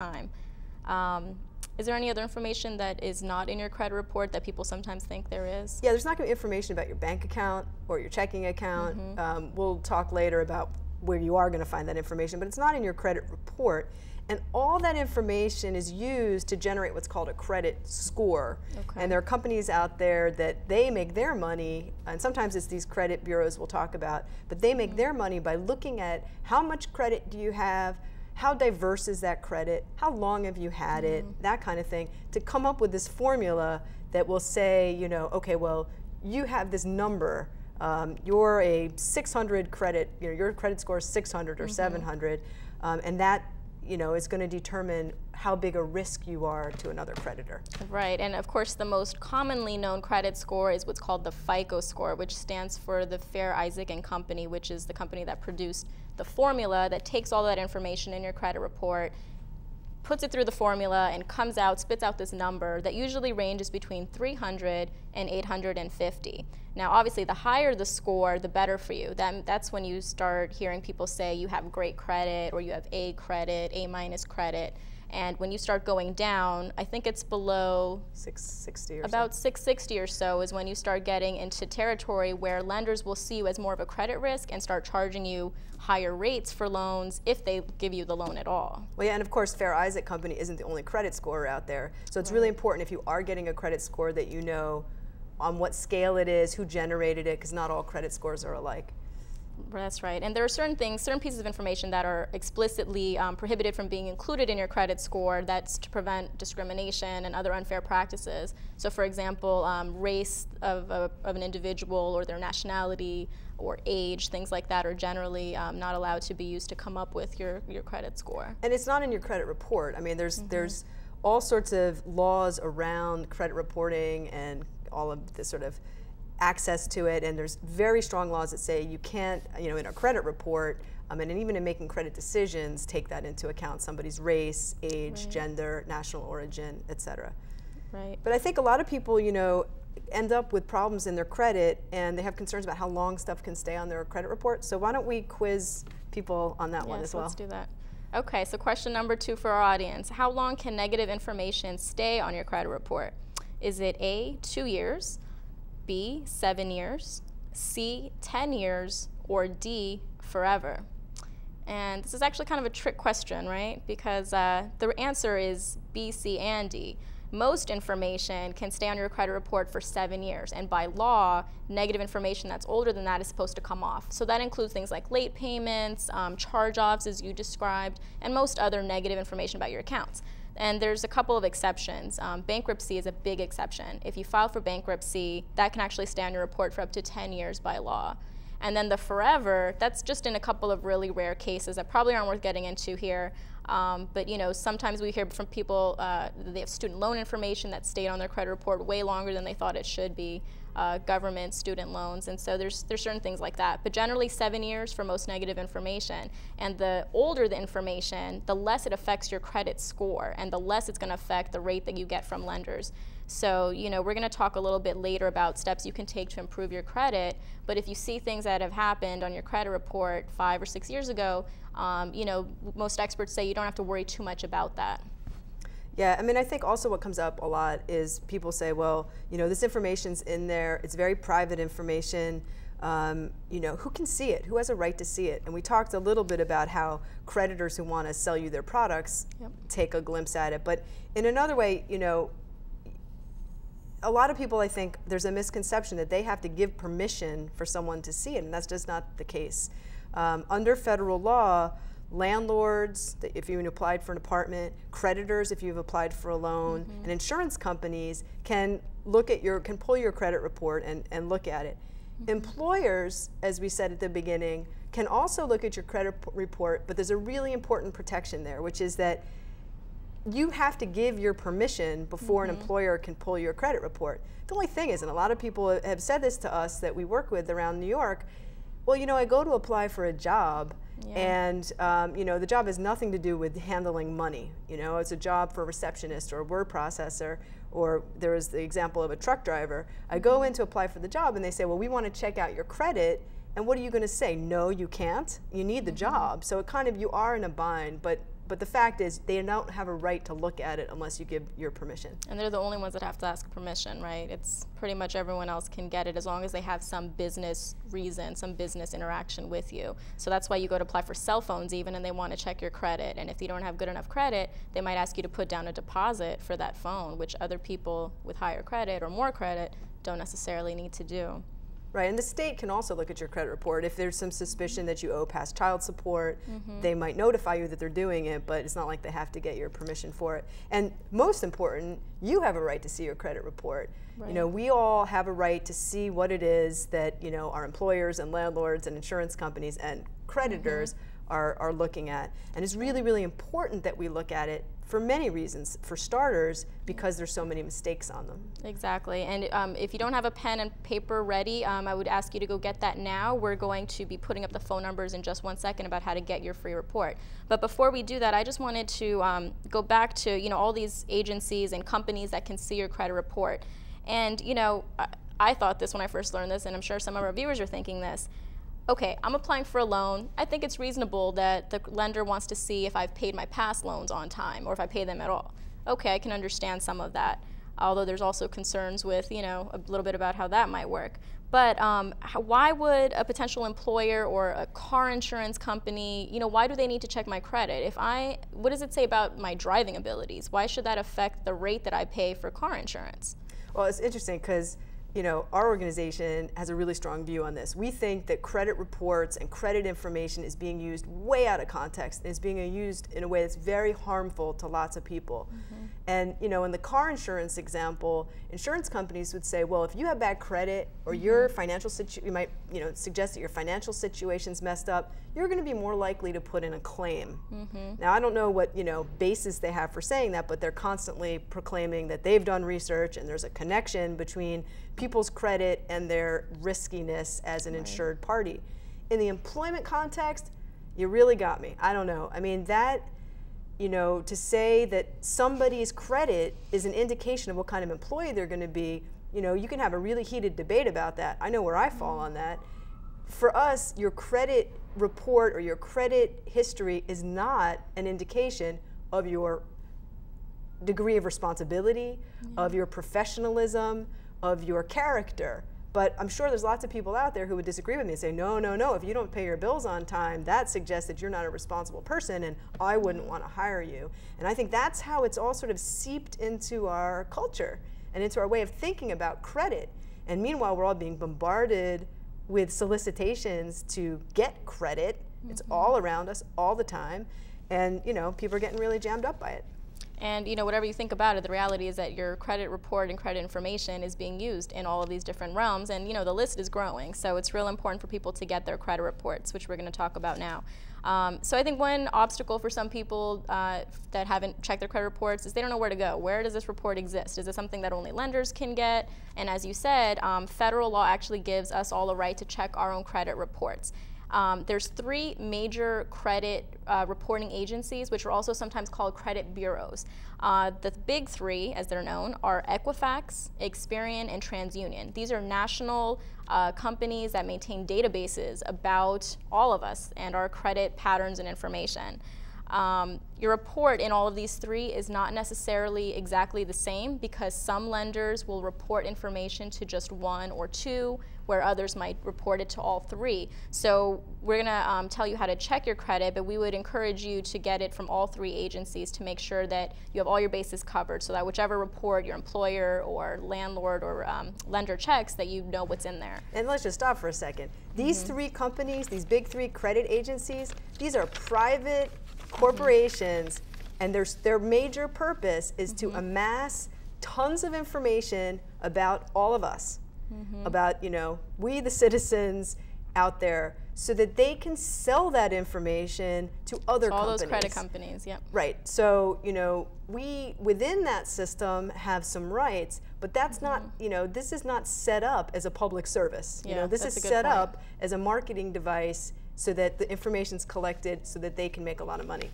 time. Is there any other information that is not in your credit report that people sometimes think there is? Yeah, there's not going to be information about your bank account or your checking account. We'll talk later about where you are going to find that information, but it's not in your credit report. And all that information is used to generate what's called a credit score. Okay. And there are companies out there that they make their money, and sometimes it's these credit bureaus we'll talk about, but they make their money by looking at how much credit do you have, how diverse is that credit, how long have you had it, that kind of thing, to come up with this formula that will say, you know, okay, well, you have this number, you're a 600 credit, you know, your credit score is 600 or 700, and that, you know, is going to determine how big a risk you are to another creditor. Right, and of course the most commonly known credit score is what's called the FICO score, which stands for the Fair Isaac and Company, which is the company that produced the formula that takes all that information in your credit report, puts it through the formula, and comes out, spits out this number that usually ranges between 300 and 850. Now, obviously, the higher the score, the better for you. That's when you start hearing people say you have great credit, or you have A credit, A- credit. And when you start going down, I think it's below 660 or about 660 or so is when you start getting into territory where lenders will see you as more of a credit risk and start charging you higher rates for loans if they give you the loan at all. Well, yeah, and of course, Fair Isaac Company isn't the only credit scorer out there. So it's really important if you are getting a credit score that you know on what scale it is, who generated it, because not all credit scores are alike. That's right, and there are certain things, certain pieces of information that are explicitly prohibited from being included in your credit score. That's to prevent discrimination and other unfair practices. So for example, race of an individual or their nationality or age, things like that are generally not allowed to be used to come up with your credit score. And it's not in your credit report. I mean, there's all sorts of laws around credit reporting and all of this sort of access to it, and there's very strong laws that say you can't, you know, in a credit report, and even in making credit decisions, take that into account, somebody's race, age, gender, national origin, etc. Right. But I think a lot of people, you know, end up with problems in their credit, and they have concerns about how long stuff can stay on their credit report. So why don't we quiz people on that one as well? Let's do that. Okay, so question number 2 for our audience. How long can negative information stay on your credit report? Is it A, 2 years, B, 7 years, C, 10 years, or D, forever? And this is actually kind of a trick question, right? Because the answer is B, C, and D. Most information can stay on your credit report for 7 years, and by law, negative information that's older than that is supposed to come off. So that includes things like late payments, charge-offs, as you described, and most other negative information about your accounts. And there's a couple of exceptions. Bankruptcy is a big exception. If you file for bankruptcy, that can actually stay on your report for up to 10 years by law. And then the forever, that's just in a couple of really rare cases that probably aren't worth getting into here. But you know, sometimes we hear from people they have student loan information that stayed on their credit report way longer than they thought it should be, government student loans, and so there's certain things like that. But generally 7 years for most negative information. And the older the information, the less it affects your credit score, and the less it's going to affect the rate that you get from lenders. So, you know, we're going to talk a little bit later about steps you can take to improve your credit, but if you see things that have happened on your credit report 5 or 6 years ago, you know, most experts say you don't have to worry too much about that. Yeah, I mean, I think also what comes up a lot is people say, well, you know, this information's in there, it's very private information, you know, who can see it? Who has a right to see it? And we talked a little bit about how creditors who want to sell you their products take a glimpse at it. But in another way, you know, a lot of people, I think, there's a misconception that they have to give permission for someone to see it, and that's just not the case. Under federal law, landlords, if you applied for an apartment, creditors, if you've applied for a loan, and insurance companies can look at can pull your credit report and look at it. Employers, as we said at the beginning, can also look at your credit report, but there's a really important protection there, which is that you have to give your permission before an employer can pull your credit report. The only thing is, and a lot of people have said this to us that we work with around New York, well, you know, I go to apply for a job, and you know, the job has nothing to do with handling money. You know, it's a job for a receptionist or a word processor, or there is the example of a truck driver. I go in to apply for the job, and they say, well, we want to check out your credit, and what are you going to say? No, you can't. You need the job. So it kind of, you are in a bind, but But the fact is, they don't have a right to look at it unless you give your permission. And they're the only ones that have to ask permission, right? It's pretty much everyone else can get it as long as they have some business reason, some business interaction with you. So that's why you go to apply for cell phones even, and they want to check your credit. And if you don't have good enough credit, they might ask you to put down a deposit for that phone, which other people with higher credit or more credit don't necessarily need to do. Right, and the state can also look at your credit report. If there's some suspicion that you owe past child support, they might notify you that they're doing it, but it's not like they have to get your permission for it. And most important, you have a right to see your credit report. Right. You know, we all have a right to see what it is that, you know, our employers and landlords and insurance companies and creditors are looking at. And it's really, really important that we look at it for many reasons. For starters, because there's so many mistakes on them. Exactly. And if you don't have a pen and paper ready, I would ask you to go get that now. We're going to be putting up the phone numbers in just 1 second about how to get your free report. But before we do that, I just wanted to go back to, you know, all these agencies and companies that can see your credit report. And, you know, I thought this when I first learned this, and I'm sure some of our viewers are thinking this. Okay, I'm applying for a loan. I think it's reasonable that the lender wants to see if I've paid my past loans on time or if I pay them at all. Okay, I can understand some of that, although there's also concerns with, you know, a little bit about how that might work. But why would a potential employer or a car insurance company, you know, why do they need to check my credit? What does it say about my driving abilities? Why should that affect the rate that I pay for car insurance? Well, it's interesting because, you know, our organization has a really strong view on this. We think that credit reports and credit information is being used way out of context and is being used in a way that's very harmful to lots of people. And, you know, in the car insurance example, insurance companies would say, well, if you have bad credit or your financial you might, you know, suggest that your financial situation's messed up, you're going to be more likely to put in a claim. Now, I don't know what, you know, basis they have for saying that, but they're constantly proclaiming that they've done research and there's a connection between people's credit and their riskiness as an insured party. In the employment context, you really got me. I don't know. I mean, that, you know, to say that somebody's credit is an indication of what kind of employee they're going to be, you know, you can have a really heated debate about that. I know where I fall on that. For us, your credit report or your credit history is not an indication of your degree of responsibility, of your professionalism, of your character. But I'm sure there's lots of people out there who would disagree with me and say, no, no, no, if you don't pay your bills on time, that suggests that you're not a responsible person and I wouldn't want to hire you. And I think that's how it's all sort of seeped into our culture and into our way of thinking about credit. And meanwhile, we're all being bombarded with solicitations to get credit. It's all around us all the time. And, you know, people are getting really jammed up by it. And, you know, whatever you think about it, the reality is that your credit report and credit information is being used in all of these different realms, and, you know, the list is growing. So it's real important for people to get their credit reports, which we're going to talk about now. So I think one obstacle for some people that haven't checked their credit reports is they don't know where to go. Where does this report exist? Is it something that only lenders can get? And as you said, federal law actually gives us all a right to check our own credit reports. There's 3 major credit reporting agencies, which are also sometimes called credit bureaus. The big 3, as they're known, are Equifax, Experian, and TransUnion. These are national companies that maintain databases about all of us and our credit patterns and information. Your report in all of these 3 is not necessarily exactly the same because some lenders will report information to just 1 or 2, where others might report it to all 3. So we're going to tell you how to check your credit, but we would encourage you to get it from all 3 agencies to make sure that you have all your bases covered so that whichever report your employer or landlord or lender checks, that you know what's in there. And let's just stop for a second. These 3 companies, these big 3 credit agencies, these are private corporations, and their major purpose is to amass tons of information about all of us, about, you know, we the citizens out there, so that they can sell that information to other companies. All those credit companies, yep. Right. So, you know, we within that system have some rights, but that's not, you know, this is not set up as a public service. Yeah, you know, this is set up as a marketing device so that the information's collected so that they can make a lot of money.